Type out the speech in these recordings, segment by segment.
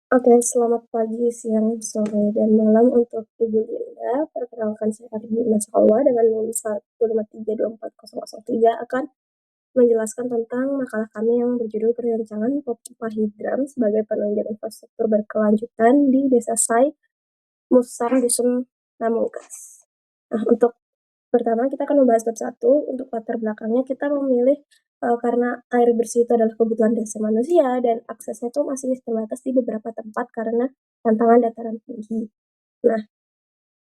Oke, selamat pagi, siang, sore, dan malam untuk Ibu Linda. Perkenalkan saya Ardi Masawa dengan NIM 153240003 akan menjelaskan tentang makalah kami yang berjudul Perancangan Pompa Hidram sebagai penunjang infrastruktur berkelanjutan di Desa Sai, Musar, Dusun Namungkas. Nah, untuk pertama kita akan membahas bab 1. Untuk latar belakangnya kita memilih karena air bersih itu adalah kebutuhan dasar manusia dan aksesnya itu masih terbatas di beberapa tempat karena tantangan dataran tinggi. Nah,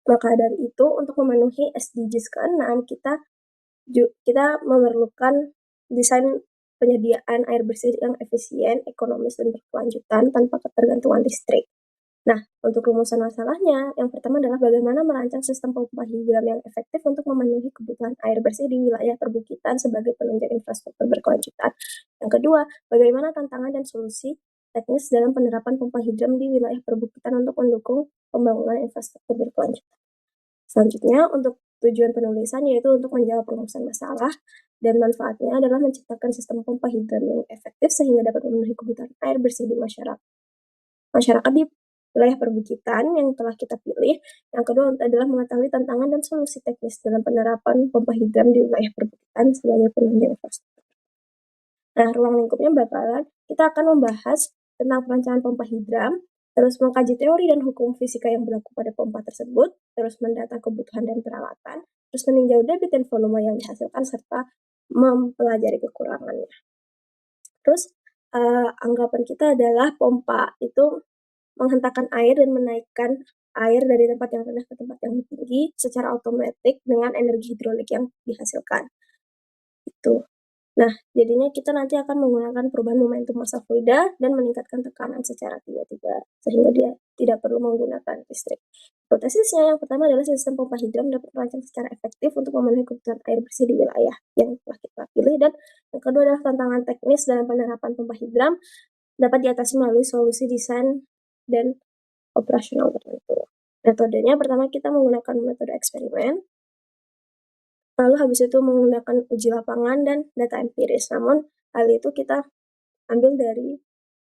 maka dari itu untuk memenuhi SDGs ke-6 kita memerlukan desain penyediaan air bersih yang efisien, ekonomis, dan berkelanjutan tanpa ketergantungan listrik. Nah, untuk rumusan masalahnya, yang pertama adalah bagaimana merancang sistem pompa hidram yang efektif untuk memenuhi kebutuhan air bersih di wilayah perbukitan sebagai penunjang infrastruktur berkelanjutan. Yang kedua, bagaimana tantangan dan solusi teknis dalam penerapan pompa hidram di wilayah perbukitan untuk mendukung pembangunan infrastruktur berkelanjutan. Selanjutnya, untuk tujuan penulisan yaitu untuk menjawab rumusan masalah dan manfaatnya adalah menciptakan sistem pompa hidram yang efektif sehingga dapat memenuhi kebutuhan air bersih di masyarakat di wilayah perbukitan yang telah kita pilih. Yang kedua adalah mengetahui tantangan dan solusi teknis dalam penerapan pompa hidram di wilayah perbukitan sebagai penunjang infrastruktur. Nah, ruang lingkupnya bakalan kita akan membahas tentang perancangan pompa hidram, terus mengkaji teori dan hukum fisika yang berlaku pada pompa tersebut, terus mendata kebutuhan dan peralatan, terus meninjau debit dan volume yang dihasilkan serta mempelajari kekurangannya. Terus anggapan kita adalah pompa itu menghentakkan air dan menaikkan air dari tempat yang rendah ke tempat yang tinggi secara otomatis dengan energi hidrolik yang dihasilkan. Itu. Nah, jadinya kita nanti akan menggunakan perubahan momentum massa fluida dan meningkatkan tekanan secara tiba-tiba sehingga dia tidak perlu menggunakan listrik. Hipotesisnya yang pertama adalah sistem pompa hidram dapat merancang secara efektif untuk memenuhi kebutuhan air bersih di wilayah yang telah kita pilih, dan yang kedua adalah tantangan teknis dalam penerapan pompa hidram dapat diatasi melalui solusi desain dan operasional tertentu. Metodenya pertama kita menggunakan metode eksperimen, lalu habis itu menggunakan uji lapangan dan data empiris. Namun hal itu kita ambil dari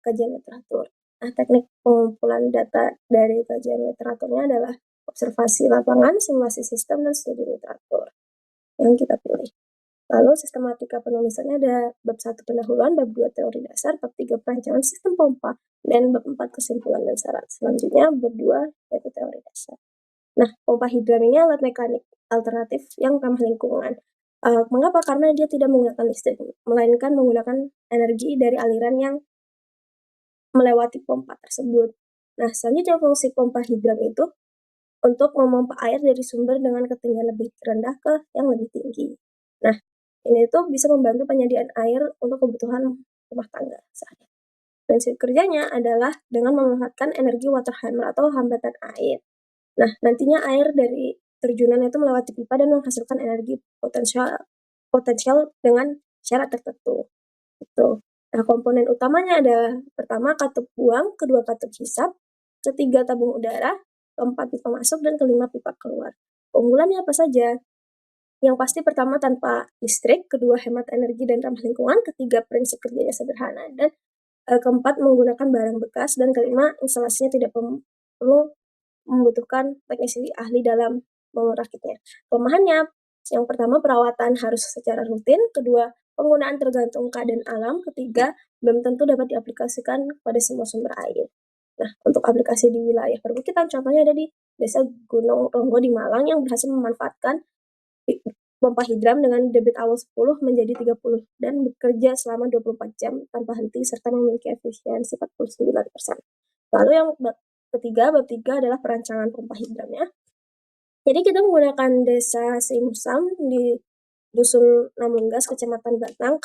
kajian literatur. Nah, teknik pengumpulan data dari kajian literaturnya adalah observasi lapangan, simulasi sistem, dan studi literatur yang kita pilih. Lalu sistematika penulisannya ada bab 1 pendahuluan, bab 2 teori dasar, bab 3 perancangan sistem pompa, dan bab 4 kesimpulan dan syarat. Selanjutnya bab 2 yaitu teori dasar. Nah, pompa hidram ini alat mekanik alternatif yang ramah lingkungan. Mengapa? Karena dia tidak menggunakan listrik, melainkan menggunakan energi dari aliran yang melewati pompa tersebut. Nah, selanjutnya fungsi pompa hidram itu untuk memompa air dari sumber dengan ketinggian lebih rendah ke yang lebih tinggi. Nah, ini tuh bisa membantu penyediaan air untuk kebutuhan rumah tangga sehari. Prinsip kerjanya adalah dengan memanfaatkan energi water hammer atau hambatan air. Nah, nantinya air dari terjunan itu melewati pipa dan menghasilkan energi potensial dengan syarat tertentu. Itu. Nah, komponen utamanya ada pertama katup buang, kedua katup hisap, ketiga tabung udara, keempat pipa masuk, dan kelima pipa keluar. Keunggulannya apa saja? Yang pasti pertama tanpa listrik, kedua hemat energi dan ramah lingkungan, ketiga prinsip kerjanya sederhana, dan keempat menggunakan barang bekas, dan kelima instalasinya tidak perlu membutuhkan teknisi ahli dalam merakitnya. Kelemahannya, yang pertama perawatan harus secara rutin, kedua penggunaan tergantung keadaan alam, ketiga belum tentu dapat diaplikasikan pada semua sumber air. Nah, untuk aplikasi di wilayah perbukitan contohnya ada di Desa Gunung Ronggo di Malang yang berhasil memanfaatkan pompa hidram dengan debit awal 10 menjadi 30 dan bekerja selama 24 jam tanpa henti serta memiliki efisiensi 49%. Lalu yang bab 3 adalah perancangan pompa hidramnya. Jadi kita menggunakan Desa Singusam di Dusun Namunggas, Kecamatan Batang,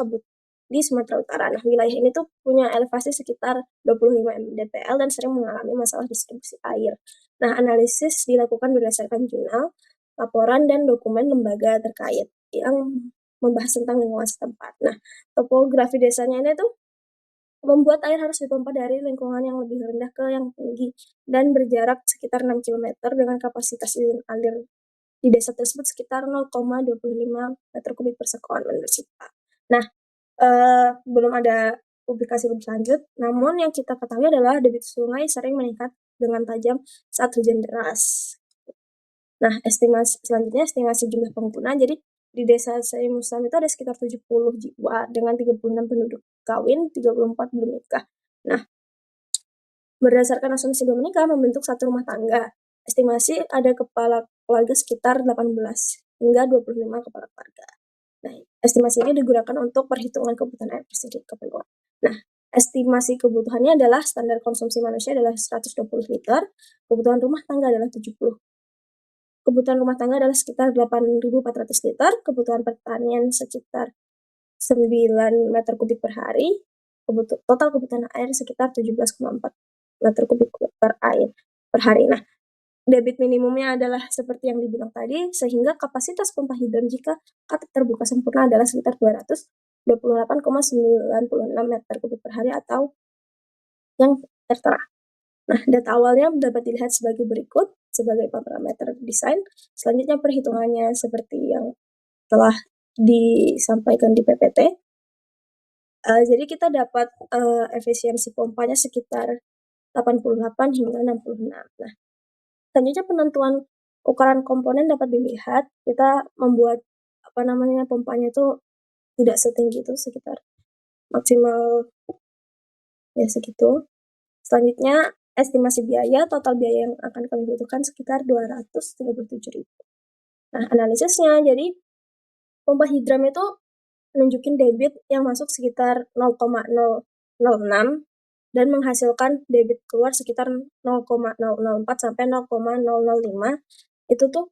di Sumatera Utara. Nah, wilayah ini tuh punya elevasi sekitar 25 mdpl dan sering mengalami masalah distribusi air. Nah, analisis dilakukan berdasarkan jurnal, laporan, dan dokumen lembaga terkait yang membahas tentang lingkungan setempat. Nah, topografi desanya ini tuh membuat air harus dipompa dari lingkungan yang lebih rendah ke yang tinggi dan berjarak sekitar 6 km dengan kapasitas alir di desa tersebut sekitar 0,25 meter kubik per sekon menurut SIPA. Nah, belum ada publikasi lebih lanjut, namun yang kita ketahui adalah debit sungai sering meningkat dengan tajam saat hujan deras. Nah, estimasi jumlah pengguna. Jadi di Desa Saimusam itu ada sekitar 70 jiwa dengan 36 penduduk kawin, 34 belum nikah. Nah, berdasarkan asumsi belum menikah membentuk satu rumah tangga. Estimasi ada kepala keluarga sekitar 18 hingga 25 kepala keluarga. Nah, estimasi ini digunakan untuk perhitungan kebutuhan air bersih di keperluan. Nah, estimasi kebutuhannya adalah standar konsumsi manusia adalah 120 liter, kebutuhan rumah tangga adalah 70. Kebutuhan rumah tangga adalah sekitar 8.400 liter, kebutuhan pertanian sekitar 9 meter kubik per hari, total kebutuhan air sekitar 17,4 meter kubik per hari. Nah, debit minimumnya adalah seperti yang dibilang tadi, sehingga kapasitas pompa hidran jika katip terbuka sempurna adalah sekitar 228,96 meter kubik per hari atau yang tertera. Nah, data awalnya dapat dilihat sebagai berikut sebagai parameter desain. Selanjutnya perhitungannya seperti yang telah disampaikan di PPT. Jadi kita dapat efisiensi pompanya sekitar 88 hingga 66. Nah, selanjutnya penentuan ukuran komponen dapat dilihat. Kita membuat pompanya itu tidak setinggi itu, sekitar maksimal ya segitu. Selanjutnya estimasi biaya, total biaya yang akan kami butuhkan sekitar 237.000. Nah, analisisnya, jadi pompa hidram itu nunjukin debit yang masuk sekitar 0,006 dan menghasilkan debit keluar sekitar 0,004 sampai 0,005. Itu tuh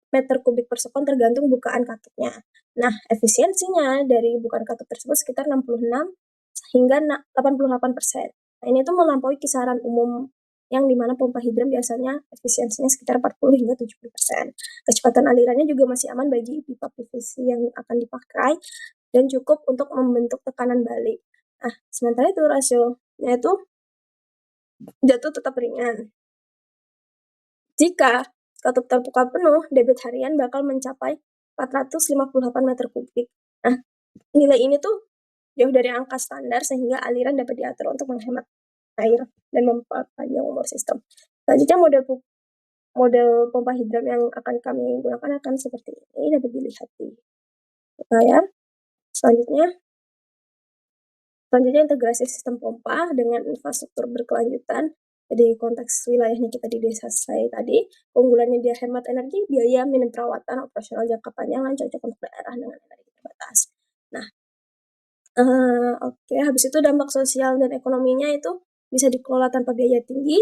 meter kubik per sekon tergantung bukaan katupnya. Nah, efisiensinya dari bukaan katup tersebut sekitar 66 hingga 88%. Nah, ini tuh melampaui kisaran umum yang dimana pompa hidram biasanya efisiensinya sekitar 40 hingga 70%. Kecepatan alirannya juga masih aman bagi pipa PVC yang akan dipakai dan cukup untuk membentuk tekanan balik. Nah, sementara itu rasionya itu jatuh tetap ringan. Jika katup terbuka penuh, debit harian bakal mencapai 458 meter kubik. Nah, nilai ini tuh jauh dari angka standar sehingga aliran dapat diatur untuk menghemat air dan memperpanjang umur sistem. Selanjutnya model pompa hidram yang akan kami gunakan akan seperti ini, dapat dilihat di layar. Selanjutnya integrasi sistem pompa dengan infrastruktur berkelanjutan. Jadi konteks wilayahnya kita di desa saya tadi, keunggulannya dia hemat energi, biaya minim perawatan, operasional jangka panjang, dan cocok untuk daerah dengan energi terbatas. Nah, oke, habis itu dampak sosial dan ekonominya itu bisa dikelola tanpa biaya tinggi,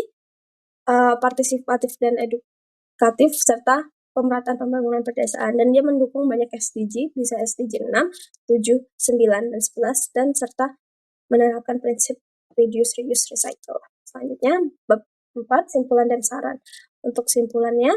partisipatif dan edukatif, serta pemerataan pembangunan pedesaan, dan dia mendukung banyak SDG, bisa SDG 6, 7, 9, dan 11, dan serta menerapkan prinsip reduce, reuse, recycle. Selanjutnya, bab 4, simpulan dan saran. Untuk simpulannya,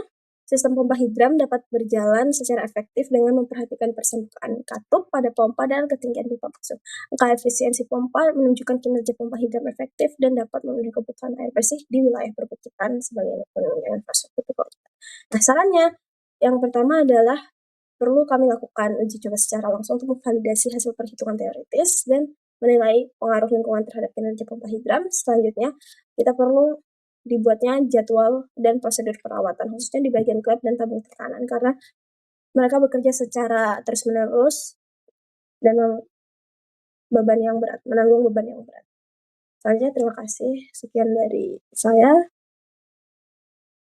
sistem pompa hidram dapat berjalan secara efektif dengan memperhatikan persentuhan katup pada pompa dan ketinggian pipa basuh. Angka efisiensi pompa menunjukkan kinerja pompa hidram efektif dan dapat memenuhi kebutuhan air bersih di wilayah perbukitan sebagai penunjang infrastruktur. Nah, sarannya, yang pertama adalah perlu kami lakukan uji coba secara langsung untuk memvalidasi hasil perhitungan teoritis dan menilai pengaruh lingkungan terhadap kinerja pompa hidram. Selanjutnya, kita perlu dibuatnya jadwal dan prosedur perawatan, khususnya di bagian klep dan tabung tekanan, karena mereka bekerja secara terus-menerus dan menanggung beban yang berat. Selanjutnya, terima kasih. Sekian dari saya.